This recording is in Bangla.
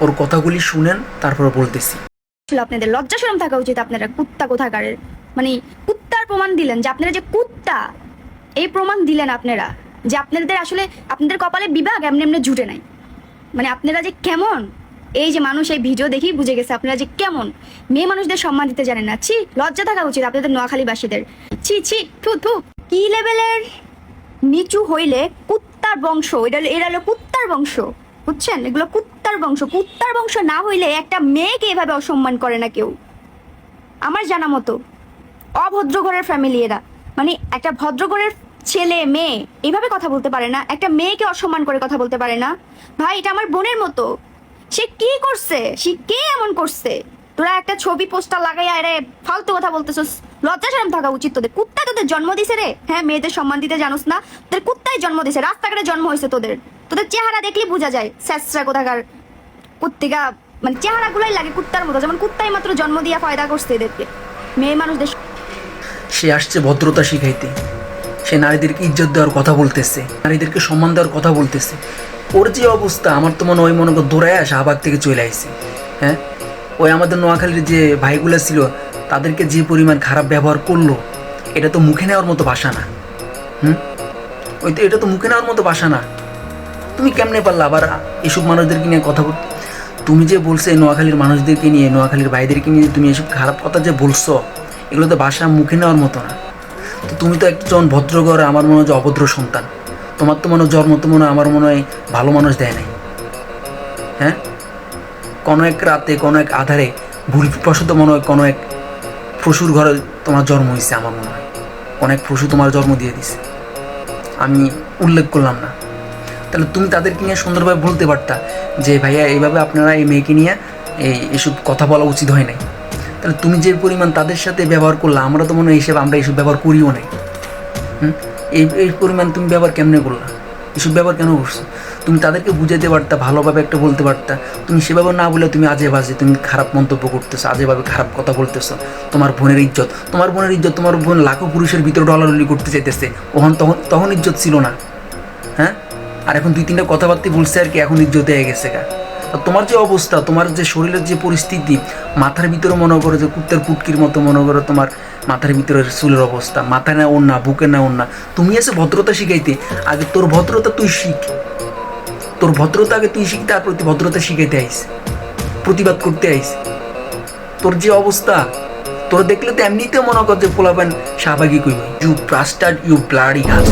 ওর কথাগুলি শুনেন, তারপর বলতেছি। আপনাদের লজ্জা শরম থাকা উচিত। আপনারা কুত্তা কোথাকারের, মানে কুত্তার প্রমাণ দিলেন যে আপনারা যে কুত্তা, এই প্রমাণ দিলেন আপনারা যে আপনাদের আসলে আপনাদের কপালে বিভাগ এমনি এমনি জুটে নাই। মানে আপনারা যে কেমন, এই যে মানুষ এই ভিডিও দেখেই বুঝে গেছে আপনারা যে কেমন। মেয়ে মানুষদের সম্মান দিতে জানেন না। ছি, লজ্জা থাকা উচিত আপনাদের নোয়াখালীবাসীদের। ছি ছি, থু থু। কি লেভেলের নিচু হইলে কুত্তার বংশ, এরা হলো কুত্তার বংশ, বুঝছেন? এগুলো কুত্তার বংশ। কুত্তার বংশ না হইলে একটা মেয়েকে এভাবে অসম্মান করে না কেউ, আমার জানা মতো। অভদ্র ঘরের ফ্যামিলি এরা। মানে একটা ভদ্র ঘরের ছেলে মেয়ে এইভাবে কথা বলতে পারে না, একটা মেয়েকে অসম্মান করে কথা বলতে পারে না। ভাই, এটা আমার বোনের মতো। সে কি করছে? সে কে এমন করছে? তোরা একটা ছবি পোস্টার লাগাইয়া রে ফালতু কথা বলতেছস। লজ্জা শরম থাকা উচিত তোদের। কুত্তা তোদের জন্ম দিছে রে। হ্যাঁ, মেয়েদের সম্মান দিতে জানোস না? তোদের কুত্তাই জন্ম দিছে, রাস্তাঘাটে জন্ম হয়েছে তোদের। তোদের চেহারা দেখলে বোঝা যায় স্যাঁচরা কোথাকার কুত্তিকা। মানে চেহারাগুলাই লাগে কুত্তার মতো, যেমন কুত্তাই মাত্র জন্ম দিয়া ফায়দা করছে এদেরকে। মেয়ে মানুষদের সে আসছে ভদ্রতা শিখাইতে, সে নারীদেরকে ইজ্জত দেওয়ার কথা বলতেছে, নারীদেরকে সম্মান দেওয়ার কথা বলতেছে। ওর যে অবস্থা, আমার তো মনে হয় মনে করে দৌড়ায় শাহবাগ থেকে চলে আসছে। হ্যাঁ, ওই আমাদের নোয়াখালীর যে ভাইগুলো ছিল তাদেরকে যে পরিমাণ খারাপ ব্যবহার করলো, এটা তো মুখে নেওয়ার মতো ভাষা না। ওই তো, এটা তো মুখে নেওয়ার মতো ভাষা না। তুমি কেমনে পারলা আবার এসব মানুষদেরকে নিয়ে কথা বলতে? তুমি যে বলছো নোয়াখালীর মানুষদেরকে নিয়ে, নোয়াখালীর ভাইদেরকে নিয়ে তুমি এসব খারাপ কথা যে বলছো, এগুলো তো ভাষা মুখে নেওয়ার মতো না। তো তুমি তো একজন ভদ্রঘর, আমার মনে হয় যে অভদ্র সন্তান। তোমার তো মনে হয় জন্ম তো মনে হয় আমার মনে হয় ভালো মানুষ দেয় নাই। হ্যাঁ, কোনো এক রাতে, কোনো এক আধারে ভুলবশত মনে হয় কোনো এক পশুর ঘরে তোমার জন্ম হয়েছে। আমার মনে হয় অনেক পশু তোমার জন্ম দিয়ে দিছে, আমি উল্লেখ করলাম না। তাহলে তুমি তাদেরকে নিয়ে সুন্দরভাবে বলতে পারতা যে ভাইয়া এইভাবে আপনারা এই মেয়েকে নিয়ে এইসব কথা বলা উচিত হয় নাই। তাহলে তুমি যে পরিমাণ তাদের সাথে ব্যবহার করলা, আমরা তো মনে হয় আমরা এইসব ব্যবহার করিও নাই। এই পরিমাণ তুমি ব্যবহার কেমনে করলা? এসব ব্যবহার কেন করছো? তুমি তাদেরকে বুঝাতে পারতা, ভালোভাবে একটা বলতে পারতা। তুমি সেভাবে না বলে তুমি আজে বাজে তুমি খারাপ মন্তব্য করতেছো, আজেভাবে খারাপ কথা বলতেছো। তোমার বোনের ইজ্জত, তোমার বোন লাখো পুরুষের ভিতরে ডলারলি করতে চাইতেছে, তখন ইজ্জত ছিল না। হ্যাঁ, আর এখন 2-3টা কথাবার্তা বলছে আর কি, এখন ইজ্জত হয়ে গেছে গা। আর তোমার যে অবস্থা, তোমার যে শরীরের যে পরিস্থিতি, মাথার ভিতরে মনে করো যে কুত্তার পুটকির মতো মনে করো তোমার মাথার ভিতরে চুলের অবস্থা, মাথায় না ওড়না, বুকে না ওড়না। তুমি এসে ভদ্রতা শিখাইতে, আগে তোর ভদ্রতা তুই শিখ, তোর ভদ্রতা আগে তুই শিখ, তারপর তুই ভদ্রতা শিখাইতে আইস, প্রতিবাদ করতে আইস। তোর যে অবস্থা, তোর দেখলে তো এমনিতে মনে কর যে পোলাপান শাহবাগি কইবে। ইউ ব্লাস্টার্ড, ইউ ব্লাডি ঘাস।